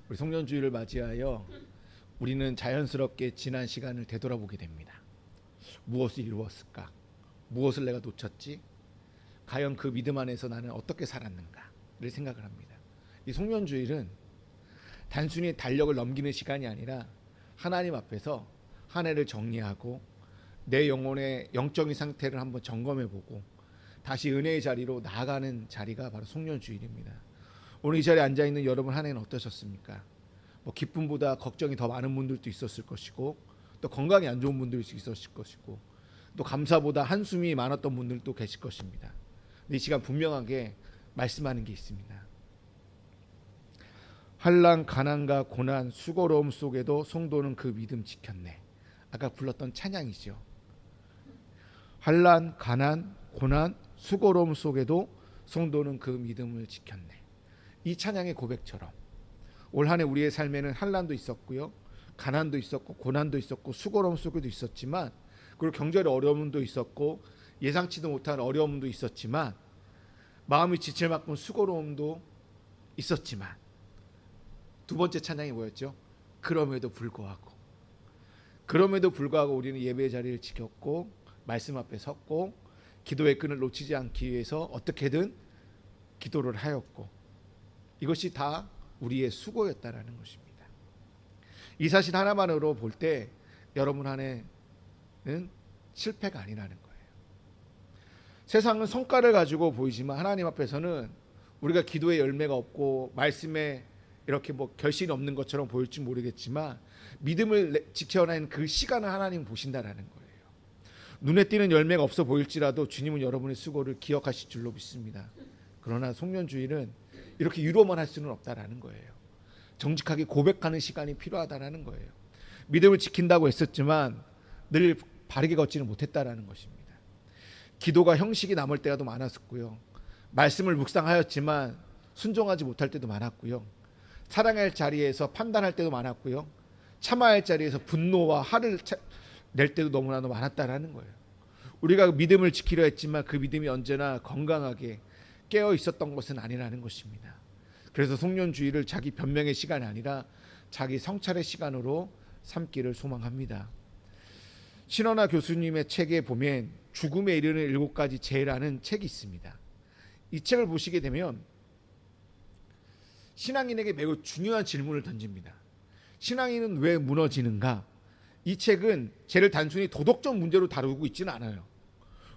우리 송년주일을 맞이하여 우리는 자연스럽게 지난 시간을 되돌아보게 됩니다. 무엇을 이루었을까? 무엇을 내가 놓쳤지? 과연 그 믿음 안에서 나는 어떻게 살았는가를 생각을 합니다. 이 송년주일은 단순히 달력을 넘기는 시간이 아니라 하나님 앞에서 한 해를 정리하고 내 영혼의 영적인 상태를 한번 점검해보고 다시 은혜의 자리로 나아가는 자리가 바로 송년주일입니다. 오늘 이 자리에 앉아있는 여러분 한 해는 어떠셨습니까? 기쁨보다 걱정이 더 많은 분들도 있었을 것이고 또 건강이 안 좋은 분들도 있었을 것이고 또 감사보다 한숨이 많았던 분들도 계실 것입니다. 근데 이 시간 분명하게 말씀하는 게 있습니다. 환난, 가난과 고난, 수고로움 속에도 성도는 그 믿음 지켰네. 아까 불렀던 찬양이죠. 환난, 가난, 고난, 수고로움 속에도 성도는 그 믿음을 지켰네. 이 찬양의 고백처럼 올 한 해 우리의 삶에는 환난도 있었고요, 가난도 있었고, 고난도 있었고, 수고로움 속에도 있었지만, 그리고 경제의 어려움도 있었고, 예상치도 못한 어려움도 있었지만, 마음이 지칠 만큼 수고로움도 있었지만, 두 번째 찬양이 뭐였죠? 그럼에도 불구하고 우리는 예배의 자리를 지켰고 말씀 앞에 섰고 기도의 끈을 놓치지 않기 위해서 어떻게든 기도를 하였고, 이것이 다 우리의 수고였다라는 것입니다. 이 사실 하나만으로 볼 때 여러분 안에는 실패가 아니라는 거예요. 세상은 성과를 가지고 보이지만 하나님 앞에서는 우리가 기도의 열매가 없고 말씀에 이렇게 결실이 없는 것처럼 보일지 모르겠지만 믿음을 지켜낸 그 시간을 하나님 보신다라는 거예요. 눈에 띄는 열매가 없어 보일지라도 주님은 여러분의 수고를 기억하실 줄로 믿습니다. 그러나 송년주일은 이렇게 위로만 할 수는 없다라는 거예요. 정직하게 고백하는 시간이 필요하다라는 거예요. 믿음을 지킨다고 했었지만 늘 바르게 걷지는 못했다라는 것입니다. 기도가 형식이 남을 때가 더 많았었고요, 말씀을 묵상하였지만 순종하지 못할 때도 많았고요, 사랑할 자리에서 판단할 때도 많았고요, 참아야 할 자리에서 분노와 화를 낼 때도 너무나도 많았다라는 거예요. 우리가 믿음을 지키려 했지만 그 믿음이 언제나 건강하게 깨어 있었던 것은 아니라는 것입니다. 그래서 송년주일을 자기 변명의 시간이 아니라 자기 성찰의 시간으로 삼기를 소망합니다. 신원아 교수님의 책에 보면 죽음에 이르는 7가지 죄라는 책이 있습니다. 이 책을 보시게 되면 신앙인에게 매우 중요한 질문을 던집니다. 신앙인은 왜 무너지는가? 이 책은 죄를 단순히 도덕적 문제로 다루고 있지는 않아요.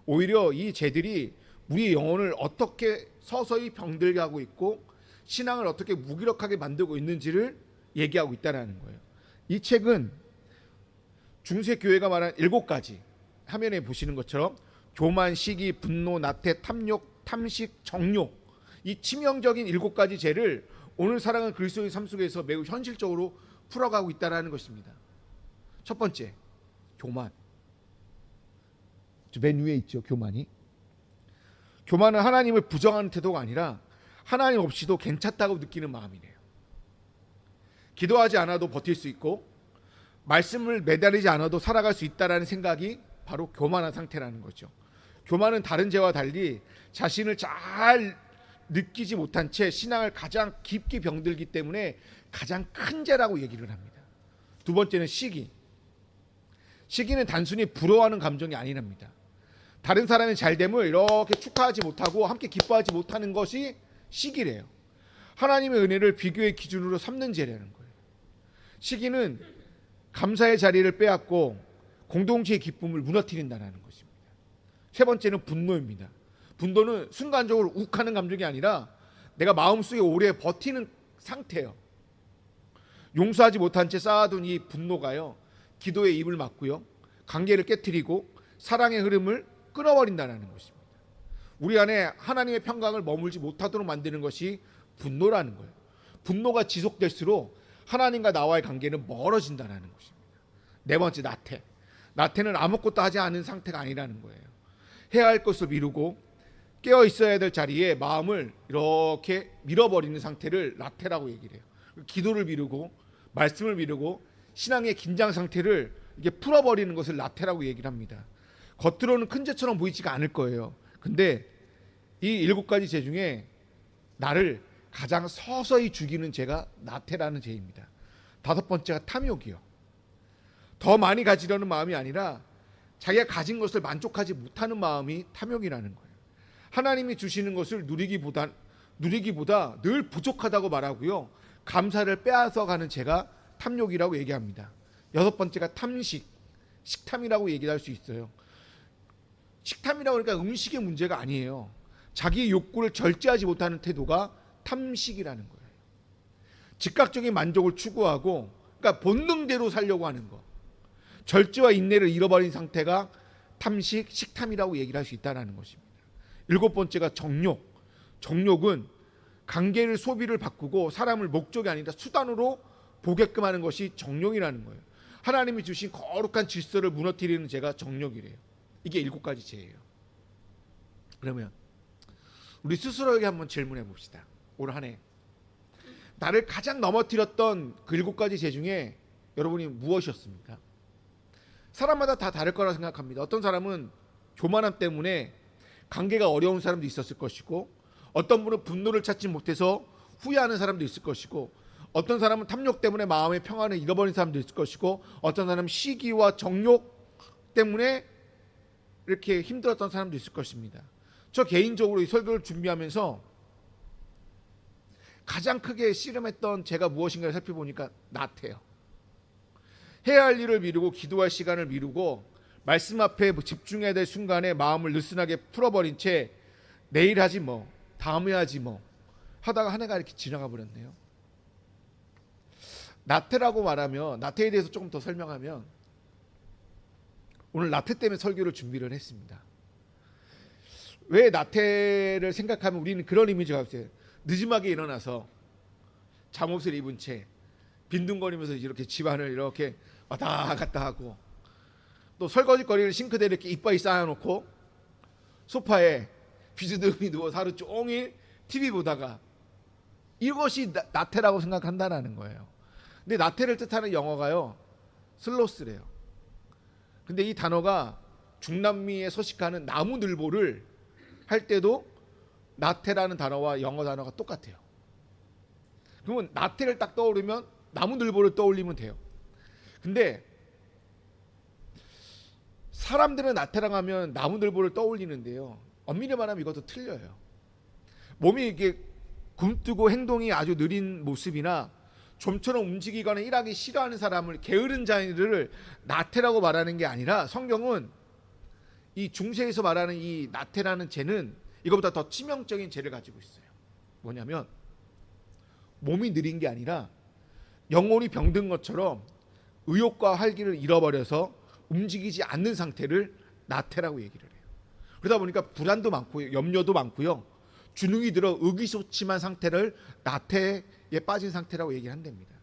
오히려 이 죄들이 우리의 영혼을 어떻게 서서히 병들게 하고 있고 신앙을 어떻게 무기력하게 만들고 있는지를 얘기하고 있다는 거예요. 이 책은 중세교회가 말한 7가지, 화면에 보시는 것처럼 교만, 시기, 분노, 나태, 탐욕, 탐식, 정욕, 이 치명적인 7가지 죄를 오늘 살아가는 그리스도의 삶 속에서 매우 현실적으로 풀어가고 있다는 것입니다. 첫 번째, 교만. 맨 위에 있죠, 교만이. 교만은 하나님을 부정하는 태도가 아니라 하나님 없이도 괜찮다고 느끼는 마음이래요. 기도하지 않아도 버틸 수 있고 말씀을 매달리지 않아도 살아갈 수 있다는 생각이 바로 교만한 상태라는 거죠. 교만은 다른 죄와 달리 자신을 잘 느끼지 못한 채 신앙을 가장 깊게 병들기 때문에 가장 큰 죄라고 얘기를 합니다. 두 번째는 시기. 시기는 단순히 부러워하는 감정이 아니랍니다. 다른 사람이 잘됨을 이렇게 축하하지 못하고 함께 기뻐하지 못하는 것이 시기래요. 하나님의 은혜를 비교의 기준으로 삼는 죄라는 거예요. 시기는 감사의 자리를 빼앗고 공동체의 기쁨을 무너뜨린다는 것입니다. 세 번째는 분노입니다. 분노는 순간적으로 욱하는 감정이 아니라 내가 마음속에 오래 버티는 상태예요. 용서하지 못한 채 쌓아둔 이 분노가요, 기도의 입을 막고요, 관계를 깨트리고 사랑의 흐름을 끊어버린다는 것입니다. 우리 안에 하나님의 평강을 머물지 못하도록 만드는 것이 분노라는 거예요. 분노가 지속될수록 하나님과 나와의 관계는 멀어진다는 것입니다. 네 번째, 나태. 나태는 아무것도 하지 않은 상태가 아니라는 거예요. 해야 할 것을 미루고 깨어 있어야 될 자리에 마음을 이렇게 밀어버리는 상태를 나태라고 얘기를 해요. 기도를 미루고 말씀을 미루고 신앙의 긴장 상태를 이게 풀어버리는 것을 나태라고 얘기를 합니다. 겉으로는 큰 죄처럼 보이지가 않을 거예요. 근데 이 7가지 죄 중에 나를 가장 서서히 죽이는 죄가 나태라는 죄입니다. 다섯 번째가 탐욕이요. 더 많이 가지려는 마음이 아니라 자기가 가진 것을 만족하지 못하는 마음이 탐욕이라는 거예요. 하나님이 주시는 것을 누리기보다 늘 부족하다고 말하고요, 감사를 빼앗아 가는 죄가 탐욕이라고 얘기합니다. 여섯 번째가 식탐이라고 얘기할 수 있어요. 식탐이라고 하니까 음식의 문제가 아니에요. 자기의 욕구를 절제하지 못하는 태도가 탐식이라는 거예요. 즉각적인 만족을 추구하고, 그러니까 본능대로 살려고 하는 거, 절제와 인내를 잃어버린 상태가 식탐이라고 얘기를 할 수 있다는 것입니다. 일곱 번째가 정욕은 관계를, 소비를 바꾸고 사람을 목적이 아니라 수단으로 보게끔 하는 것이 정욕이라는 거예요. 하나님이 주신 거룩한 질서를 무너뜨리는 죄가 정욕이래요. 이게 7가지 죄예요. 그러면 우리 스스로에게 한번 질문해 봅시다. 올 한 해 나를 가장 넘어뜨렸던 그 7가지 죄 중에 여러분이 무엇이었습니까? 사람마다 다 다를 거라 생각합니다. 어떤 사람은 교만함 때문에 관계가 어려운 사람도 있었을 것이고, 어떤 분은 분노를 찾지 못해서 후회하는 사람도 있을 것이고, 어떤 사람은 탐욕 때문에 마음의 평안을 잃어버린 사람도 있을 것이고, 어떤 사람은 시기와 정욕 때문에 이렇게 힘들었던 사람도 있을 것입니다. 저 개인적으로 이 설교를 준비하면서 가장 크게 씨름했던 제가 무엇인가를 살펴보니까 나태요. 해야 할 일을 미루고 기도할 시간을 미루고 말씀 앞에 집중해야 될 순간에 마음을 느슨하게 풀어버린 채 내일 하지 뭐, 다음에 하지 뭐 하다가 한 해가 이렇게 지나가 버렸네요. 나태라고 말하면, 나태에 대해서 조금 더 설명하면, 오늘 나태 때문에 설교를 준비를 했습니다. 왜 나태를 생각하면 우리는 그런 이미지가 있어요. 늦음하게 일어나서 잠옷을 입은 채 빈둥거리면서 이렇게 집안을 이렇게 왔다 갔다 하고, 또 설거지거리를 싱크대에 이렇게 이빠이 쌓아놓고 소파에 비스듬히 누워서 하루 종일 TV 보다가, 이것이 나태라고 생각한다는 거예요. 근데 나태를 뜻하는 영어가요, 슬로스래요. 근데 이 단어가 중남미에 서식하는 나무늘보를 할 때도 나태라는 단어와 영어 단어가 똑같아요. 그러면 나태를 딱 떠오르면 나무늘보를 떠올리면 돼요. 근데 사람들은 나태라고 하면 나무늘보를 떠올리는데요, 엄밀히 말하면 이것도 틀려요. 몸이 이게 굼뜨고 행동이 아주 느린 모습이나 좀처럼 움직이거나 일하기 싫어하는 사람을, 게으른 자들을 나태라고 말하는 게 아니라, 성경은 이 중세에서 말하는 이 나태라는 죄는 이것보다 더 치명적인 죄를 가지고 있어요. 뭐냐면, 몸이 느린 게 아니라 영혼이 병든 것처럼 의욕과 활기를 잃어버려서 움직이지 않는 상태를 나태라고 얘기를 해요. 그러다 보니까 불안도 많고요, 염려도 많고요, 주눅이 들어 의기소침한 상태를 나태에 빠진 상태라고 얘기를 한답니다.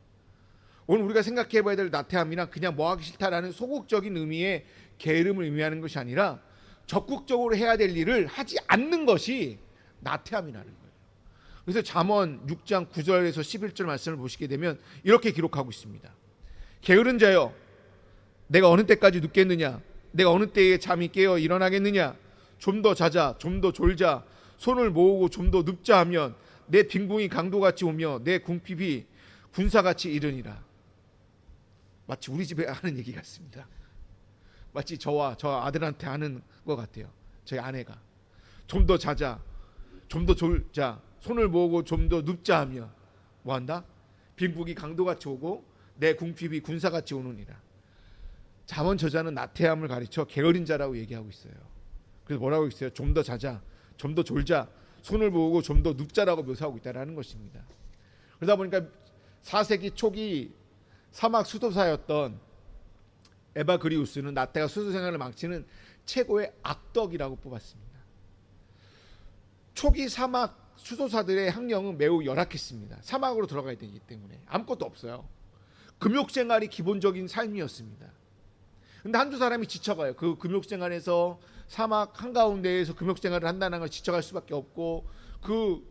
오늘 우리가 생각해 봐야 될 나태함이란 그냥 뭐 하기 싫다라는 소극적인 의미의 게으름을 의미하는 것이 아니라 적극적으로 해야 될 일을 하지 않는 것이 나태함이라는 거예요. 그래서 잠언 6장 9절에서 11절 말씀을 보시게 되면 이렇게 기록하고 있습니다. 게으른 자여, 내가 어느 때까지 눕겠느냐? 내가 어느 때에 잠이 깨어 일어나겠느냐? 좀 더 자자, 좀 더 졸자, 손을 모으고 좀 더 눕자 하면 내 빈궁이 강도같이 오며 내 궁핍이 군사같이 이르니라. 마치 우리 집에 하는 얘기 같습니다. 마치 저와 저 아들한테 하는 것 같아요. 저희 아내가 좀 더 자자, 좀 더 졸자, 손을 모으고 좀 더 눕자 하며 뭐한다? 빈궁이 강도같이 오고 내 궁핍이 군사같이 오느니라. 잠언 저자는 나태함을 가르쳐 게으른 자라고 얘기하고 있어요. 그래서 뭐라고 있어요? 좀 더 자자, 좀 더 졸자, 손을 모으고 좀 더 눕자라고 묘사하고 있다는 것입니다. 그러다 보니까 4세기 초기 사막 수도사였던 에바그리우스는 나태가 수도 생활을 망치는 최고의 악덕이라고 뽑았습니다. 초기 사막 수도사들의 학령은 매우 열악했습니다. 사막으로 들어가야 되기 때문에 아무것도 없어요. 금욕생활이 기본적인 삶이었습니다. 근데 한두 사람이 지쳐가요. 그 금욕생활에서 사막 한가운데에서 금욕생활을 한다는 걸 지쳐갈 수밖에 없고, 그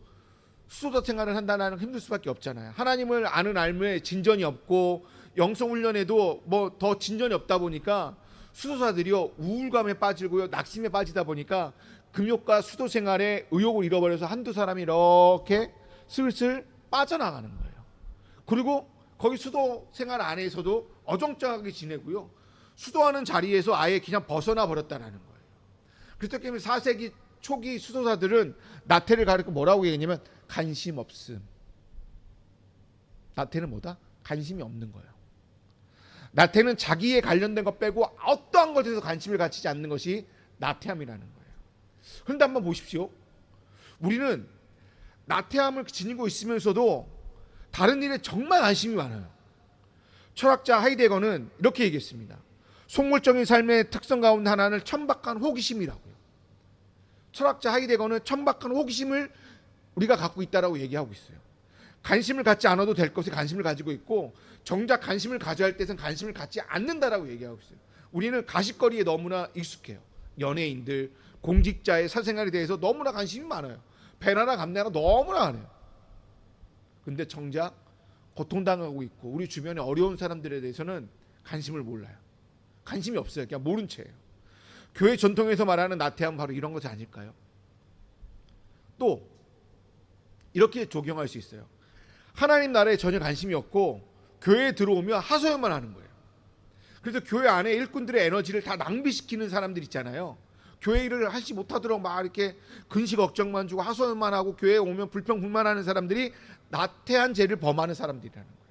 수도사 생활을 한다는 건 힘들 수밖에 없잖아요. 하나님을 아는 알무에 진전이 없고 영성훈련에도 뭐 더 진전이 없다 보니까 수도사들이요 우울감에 빠지고요 낙심에 빠지다 보니까 금욕과 수도 생활에 의욕을 잃어버려서 한두 사람이 이렇게 슬슬 빠져나가는 거예요. 그리고 거기 수도 생활 안에서도 어정쩡하게 지내고요. 수도하는 자리에서 아예 그냥 벗어나 버렸다는 거예요. 그렇기 때문에 4세기 초기 수도사들은 나태를 가리켜 뭐라고 얘기했냐면 관심 없음. 나태는 뭐다? 관심이 없는 거예요. 나태는 자기에 관련된 것 빼고 어떠한 것에서 관심을 가지지 않는 것이 나태함이라는 거예요. 그런데 한번 보십시오. 우리는 나태함을 지니고 있으면서도 다른 일에 정말 관심이 많아요. 철학자 하이데거는 이렇게 얘기했습니다. 속물적인 삶의 특성 가운데 하나는 천박한 호기심이라고요. 철학자 하이데거는 천박한 호기심을 우리가 갖고 있다라고 얘기하고 있어요. 관심을 갖지 않아도 될 것에 관심을 가지고 있고 정작 관심을 가져야 할 때는 관심을 갖지 않는다라고 얘기하고 있어요. 우리는 가십거리에 너무나 익숙해요. 연예인들, 공직자의 사생활에 대해서 너무나 관심이 많아요. 배나라 감나라 너무나 많아요. 근데 정작 고통당하고 있고 우리 주변에 어려운 사람들에 대해서는 관심을 몰라요. 관심이 없어요. 그냥 모른 채예요. 교회 전통에서 말하는 나태함은 바로 이런 것이 아닐까요? 또 이렇게 적용할 수 있어요. 하나님 나라에 전혀 관심이 없고 교회에 들어오면 하소연만 하는 거예요. 그래서 교회 안에 일꾼들의 에너지를 다 낭비시키는 사람들 있잖아요. 교회 일을 하지 못하도록 막 이렇게 근시 걱정만 주고 하소연만 하고 교회에 오면 불평불만하는 사람들이 나태한 죄를 범하는 사람들이라는 거예요.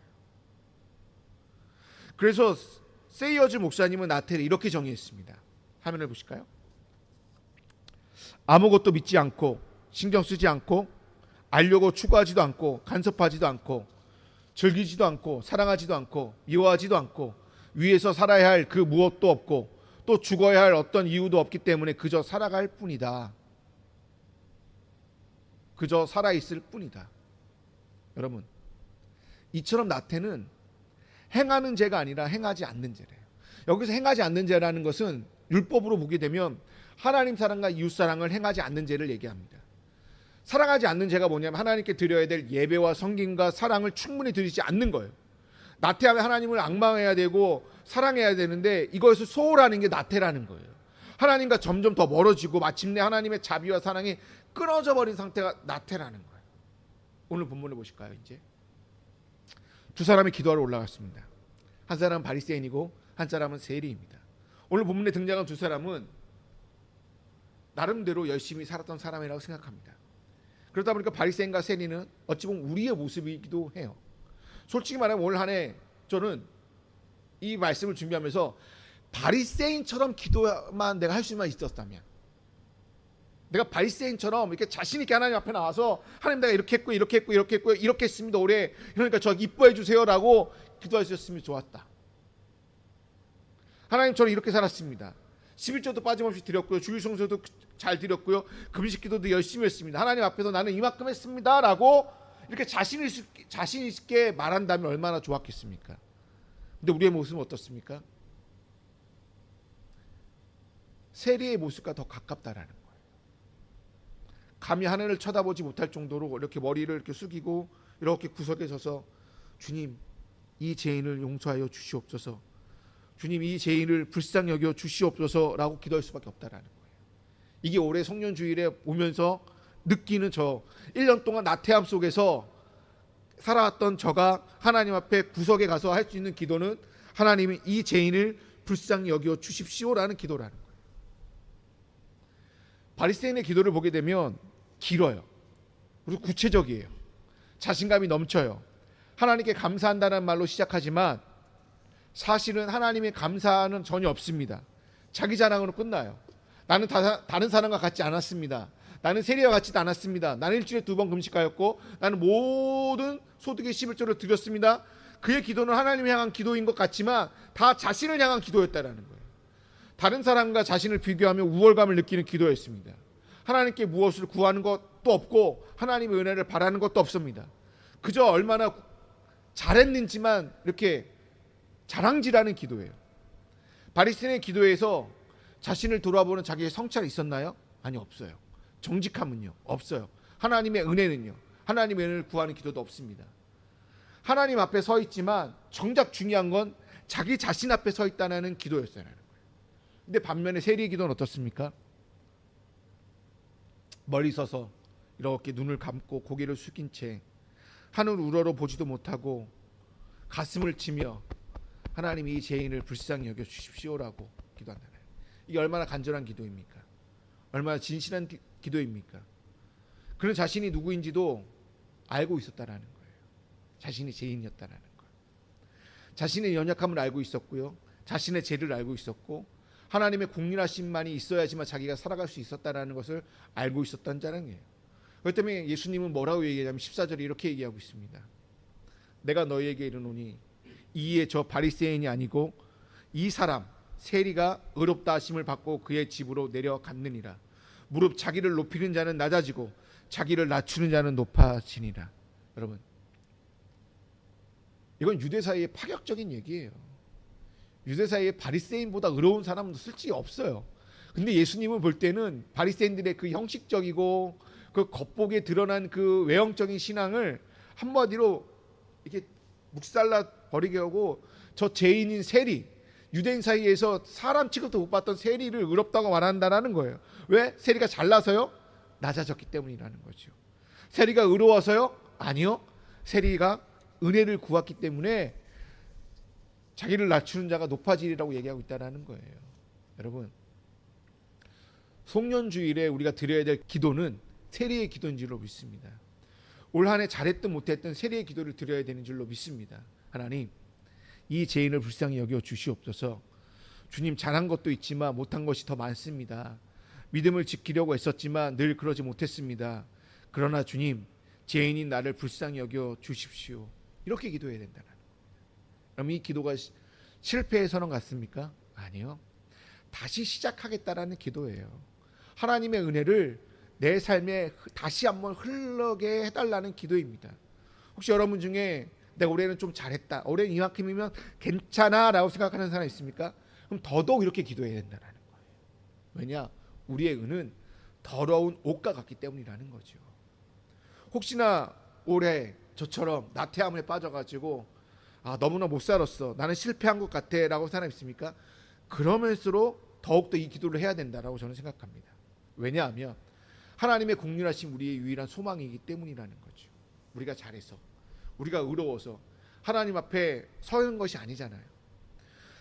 그래서 세이어즈 목사님은 나태를 이렇게 정의했습니다. 화면을 보실까요? 아무것도 믿지 않고 신경 쓰지 않고 알려고 추구하지도 않고 간섭하지도 않고 즐기지도 않고 사랑하지도 않고 미워하지도 않고 위에서 살아야 할 그 무엇도 없고 또 죽어야 할 어떤 이유도 없기 때문에 그저 살아갈 뿐이다. 그저 살아있을 뿐이다. 여러분, 이처럼 나태는 행하는 죄가 아니라 행하지 않는 죄래요. 여기서 행하지 않는 죄라는 것은 율법으로 보게 되면 하나님 사랑과 이웃 사랑을 행하지 않는 죄를 얘기합니다. 사랑하지 않는 죄가 뭐냐면 하나님께 드려야 될 예배와 성김과 사랑을 충분히 드리지 않는 거예요. 나태하면 하나님을 앙망해야 되고 사랑해야 되는데 이것을 소홀하는 게 나태라는 거예요. 하나님과 점점 더 멀어지고 마침내 하나님의 자비와 사랑이 끊어져 버린 상태가 나태라는 거예요. 오늘 본문을 보실까요? 이제 두 사람이 기도하러 올라갔습니다. 한 사람은 바리새인이고 한 사람은 세리입니다. 오늘 본문에 등장한 두 사람은 나름대로 열심히 살았던 사람이라고 생각합니다. 그러다 보니까 바리새인과 세리는 어찌 보면 우리의 모습이기도 해요. 솔직히 말하면 올 한 해 저는 이 말씀을 준비하면서 바리새인처럼 기도만 내가 할 수만 있었다면, 내가 바리새인처럼 이렇게 자신 있게 하나님 앞에 나와서 하나님 내가 이렇게 했고 이렇게 했고 이렇게 했고 이렇게 했습니다 올해, 그러니까 저 이뻐해 주세요라고 기도할 수 있었으면 좋았다. 하나님 저는 이렇게 살았습니다. 11조도 빠짐없이 드렸고요. 주일 성수도 잘 드렸고요. 금식 기도도 열심히 했습니다. 하나님 앞에서 나는 이만큼 했습니다 라고 이렇게 자신 있게 말한다면 얼마나 좋았겠습니까? 근데 우리의 모습은 어떻습니까? 세리의 모습과 더 가깝다라는 거예요. 감히 하늘을 쳐다보지 못할 정도로 이렇게 머리를 이렇게 숙이고 이렇게 구석에 서서 주님 이 죄인을 용서하여 주시옵소서, 주님 이 죄인을 불쌍히 여겨 주시옵소서라고 기도할 수밖에 없다라는 거예요. 이게 올해 성년주일에 오면서 느끼는 저 1년 동안 나태함 속에서 살아왔던 저가 하나님 앞에 구석에 가서 할 수 있는 기도는 하나님이 이 죄인을 불쌍히 여겨 주십시오라는 기도라는 거예요. 바리새인의 기도를 보게 되면 길어요. 그리고 구체적이에요. 자신감이 넘쳐요. 하나님께 감사한다는 말로 시작하지만 사실은 하나님의 감사는 전혀 없습니다. 자기 자랑으로 끝나요. 나는 다른 사람과 같지 않았습니다. 나는 세리와 같지도 않았습니다. 나는 일주일에 2번 금식하였고 나는 모든 소득의 11조를 드렸습니다. 그의 기도는 하나님을 향한 기도인 것 같지만 다 자신을 향한 기도였다라는 거예요. 다른 사람과 자신을 비교하며 우월감을 느끼는 기도였습니다. 하나님께 무엇을 구하는 것도 없고 하나님의 은혜를 바라는 것도 없습니다. 그저 얼마나 잘했는지만 이렇게 자랑질하는 기도예요. 바리새인의 기도에서 자신을 돌아보는 자기의 성찰이 있었나요? 아니, 없어요. 정직함은요? 없어요. 하나님의 은혜는요? 하나님의 은혜를 구하는 기도도 없습니다. 하나님 앞에 서 있지만 정작 중요한 건 자기 자신 앞에 서 있다는 기도였어요. 근데 반면에 세리의 기도는 어떻습니까? 멀리 서서 이렇게 눈을 감고 고개를 숙인 채 하늘 우러러 보지도 못하고 가슴을 치며 하나님 이 죄인을 불쌍히 여겨 주십시오라고 기도한다. 이게 얼마나 간절한 기도입니까? 얼마나 진실한 기도입니까? 그는 자신이 누구인지도 알고 있었다라는 거예요. 자신이 죄인이었다라는 거예요. 자신의 연약함을 알고 있었고요. 자신의 죄를 알고 있었고 하나님의 공률하심만이 있어야지만 자기가 살아갈 수 있었다라는 것을 알고 있었던 자랑이에요. 그렇기 때문에 예수님은 뭐라고 얘기하냐면 14절에 이렇게 얘기하고 있습니다. 내가 너희에게 이르노니 이에 저 바리새인이 아니고 이 사람 세리가 의롭다 하심을 받고 그의 집으로 내려갔느니라. 무릇 자기를 높이는 자는 낮아지고 자기를 낮추는 자는 높아지니라. 여러분, 이건 유대 사이의 파격적인 얘기예요. 유대 사이의 바리새인보다 의로운 사람은 솔직히 없어요. 근데 예수님은 볼 때는 바리새인들의 그 형식적이고 그 겉보기에 드러난 그 외형적인 신앙을 한마디로 이렇게 묵살라 버리게 하고 저 죄인인 세리, 유대인 사이에서 사람 취급도 못 받던 세리를 의롭다고 말한다는 거예요. 왜? 세리가 잘나서요? 낮아졌기 때문이라는 거죠. 세리가 의로워서요? 아니요. 세리가 은혜를 구했기 때문에 자기를 낮추는 자가 높아지리라고 얘기하고 있다는 거예요. 여러분, 송년주일에 우리가 드려야 될 기도는 세리의 기도인 줄로 믿습니다. 올 한 해 잘했든 못했든 세리의 기도를 드려야 되는 줄로 믿습니다. 하나님, 이 죄인을 불쌍히 여겨 주시옵소서. 주님, 잘한 것도 있지만 못한 것이 더 많습니다. 믿음을 지키려고 애썼지만 늘 그러지 못했습니다. 그러나 주님, 죄인인 나를 불쌍히 여겨 주십시오. 이렇게 기도해야 된다는 거예요. 그럼 이 기도가 실패의 선언 같습니까? 아니요. 다시 시작하겠다라는 기도예요. 하나님의 은혜를 내 삶에 다시 한번 흘러게 해달라는 기도입니다. 혹시 여러분 중에 내가 올해는 좀 잘했다, 올해는 이만큼이면 괜찮아 라고 생각하는 사람 있습니까? 그럼 더더욱 이렇게 기도해야 된다는 거예요. 왜냐? 우리의 은은 더러운 옷과 같기 때문이라는 거죠. 혹시나 올해 저처럼 나태함에 빠져가지고 너무나 못 살았어, 나는 실패한 것 같아 라고 사람 있습니까? 그러면서도 더욱더 이 기도를 해야 된다라고 저는 생각합니다. 왜냐하면 하나님의 공률하심 우리의 유일한 소망이기 때문이라는 거죠. 우리가 잘해서, 우리가 의로워서 하나님 앞에 서는 것이 아니잖아요.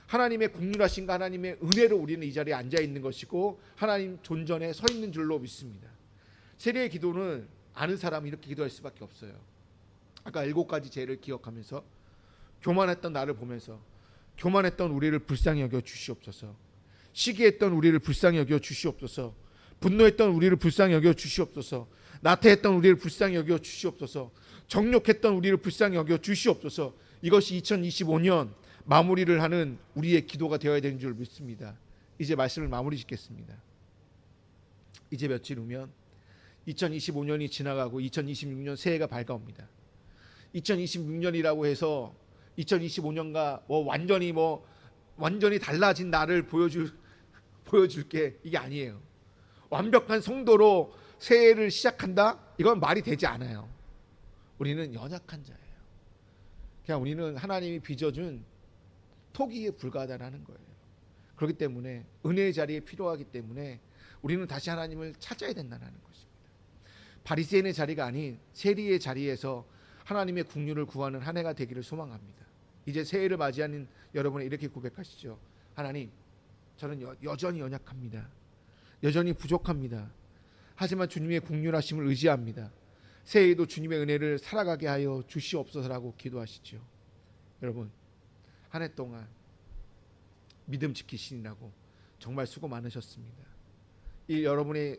하나님의 공률하심과 하나님의 은혜로 우리는 이 자리에 앉아 있는 것이고 하나님 존전에 서 있는 줄로 믿습니다. 세리의 기도는 아는 사람은 이렇게 기도할 수밖에 없어요. 아까 7가지 죄를 기억하면서 교만했던 나를 보면서 교만했던 우리를 불쌍히 여겨 주시옵소서. 시기했던 우리를 불쌍히 여겨 주시옵소서. 분노했던 우리를 불쌍히 여겨 주시옵소서. 나태했던 우리를 불쌍히 여겨 주시옵소서. 정욕했던 우리를 불쌍히 여겨 주시옵소서. 이것이 2025년 마무리를 하는 우리의 기도가 되어야 되는 줄 믿습니다. 이제 말씀을 마무리 짓겠습니다. 이제 며칠 후면 2025년이 지나가고 2026년 새해가 밝아옵니다. 2026년이라고 해서 2025년과 완전히 달라진 나를 보여줄게, 이게 아니에요. 완벽한 성도로 새해를 시작한다? 이건 말이 되지 않아요. 우리는 연약한 자예요. 그냥 우리는 하나님이 빚어준 토기에 불과하다는 거예요. 그렇기 때문에 은혜의 자리에 필요하기 때문에 우리는 다시 하나님을 찾아야 된다는 것입니다. 바리새인의 자리가 아닌 세리의 자리에서 하나님의 국류를 구하는 한 해가 되기를 소망합니다. 이제 새해를 맞이하는 여러분은 이렇게 고백하시죠. 하나님, 저는 여전히 연약합니다. 여전히 부족합니다. 하지만 주님의 국률하심을 의지합니다. 새해에도 주님의 은혜를 살아가게 하여 주시옵소서라고 기도하시죠. 여러분, 한 해 동안 믿음 지키시느라고 정말 수고 많으셨습니다. 이 여러분의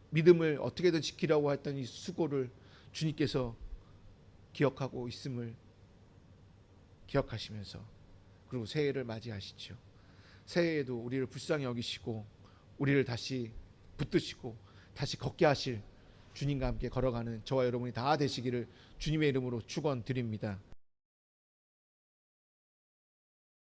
믿음을 어떻게든 지키려고 했던 이 수고를 주님께서 기억하고 있음을 기억하시면서 그리고 새해를 맞이하시죠. 새해에도 우리를 불쌍히 여기시고 우리를 다시 붙드시고 다시 걷게 하실 주님과 함께 걸어가는 저와 여러분이 다 되시기를 주님의 이름으로 축원드립니다.